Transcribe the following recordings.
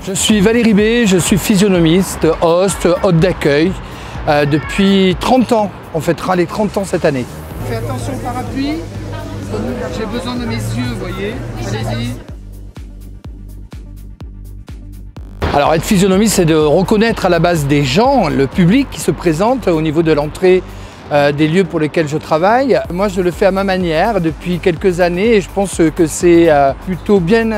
Je suis Valérie B, je suis physionomiste, host, hôte d'accueil depuis 30 ans. On fêtera les 30 ans cette année. Fais attention au parapluie, j'ai besoin de mes yeux, vous voyez. Allez-y. Alors être physionomiste, c'est de reconnaître à la base des gens, le public qui se présente au niveau de l'entrée des lieux pour lesquels je travaille. Moi, je le fais à ma manière depuis quelques années et je pense que c'est plutôt bien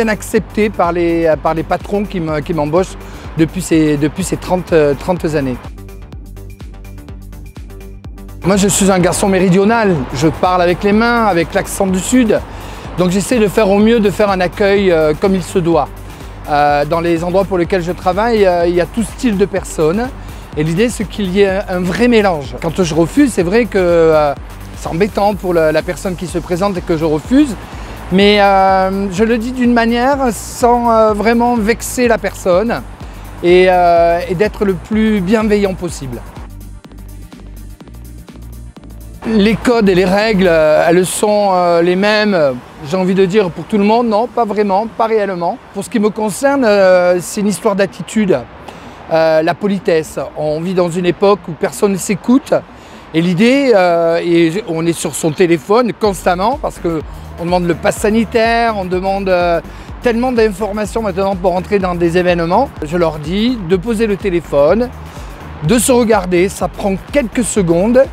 accepté par les patrons qui m'embauchent depuis ces 30 années. Moi, je suis un garçon méridional. Je parle avec les mains, avec l'accent du Sud. Donc j'essaie de faire au mieux, de faire un accueil comme il se doit. Dans les endroits pour lesquels je travaille, il y a tout style de personnes. Et l'idée, c'est qu'il y ait un vrai mélange. Quand je refuse, c'est vrai que c'est embêtant pour la personne qui se présente et que je refuse. Mais je le dis d'une manière sans vraiment vexer la personne et d'être le plus bienveillant possible. Les codes et les règles, elles sont les mêmes, j'ai envie de dire, pour tout le monde. Non, pas vraiment, pas réellement. Pour ce qui me concerne, c'est une histoire d'attitude. La politesse. On vit dans une époque où personne ne s'écoute et l'idée, on est sur son téléphone constamment parce qu'on demande le pass sanitaire, on demande tellement d'informations maintenant pour rentrer dans des événements. Je leur dis de poser le téléphone, de se regarder, ça prend quelques secondes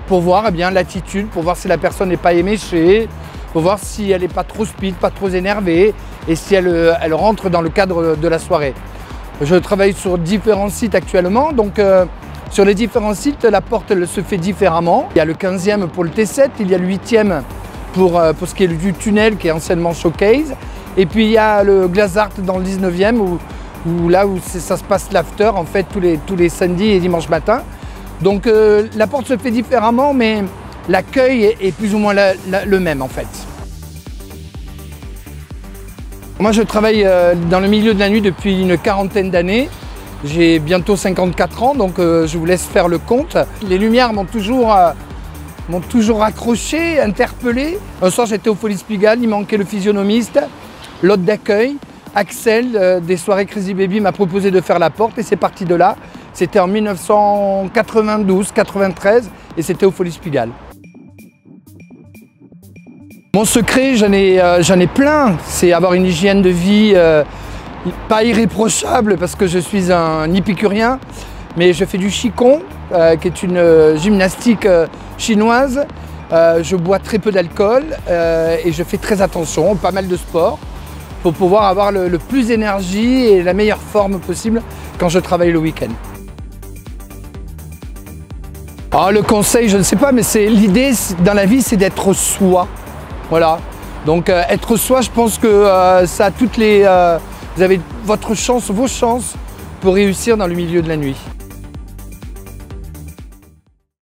pour voir l'attitude, pour voir si la personne n'est pas éméchée, pour voir si elle n'est pas trop speed, pas trop énervée et si elle rentre dans le cadre de la soirée. Je travaille sur différents sites actuellement, donc sur les différents sites, la porte elle se fait différemment. Il y a le 15e pour le T7, il y a le 8e pour ce qui est du tunnel qui est anciennement Showcase. Et puis il y a le Glazart dans le 19e où ça se passe l'after en fait tous les samedis et dimanches matin. Donc la porte se fait différemment, mais l'accueil est plus ou moins le même en fait. Moi, je travaille dans le milieu de la nuit depuis une quarantaine d'années. J'ai bientôt 54 ans, donc je vous laisse faire le compte. Les lumières m'ont toujours accroché, interpellé. Un soir, j'étais au Folies Pigalle, il manquait le physionomiste, l'hôte d'accueil. Axel, des soirées Crazy Baby, m'a proposé de faire la porte et c'est parti de là. C'était en 1992-93 et c'était au Folies Pigalle. Mon secret, j'en ai plein, c'est avoir une hygiène de vie pas irréprochable parce que je suis un épicurien, mais je fais du Qigong, qui est une gymnastique chinoise. Je bois très peu d'alcool et je fais très attention, pas mal de sport, pour pouvoir avoir le plus d'énergie et la meilleure forme possible quand je travaille le week-end. Alors, le conseil, je ne sais pas, mais l'idée dans la vie, c'est d'être soi. Voilà, donc être soi, je pense que ça a vous avez votre chance, vos chances pour réussir dans le milieu de la nuit.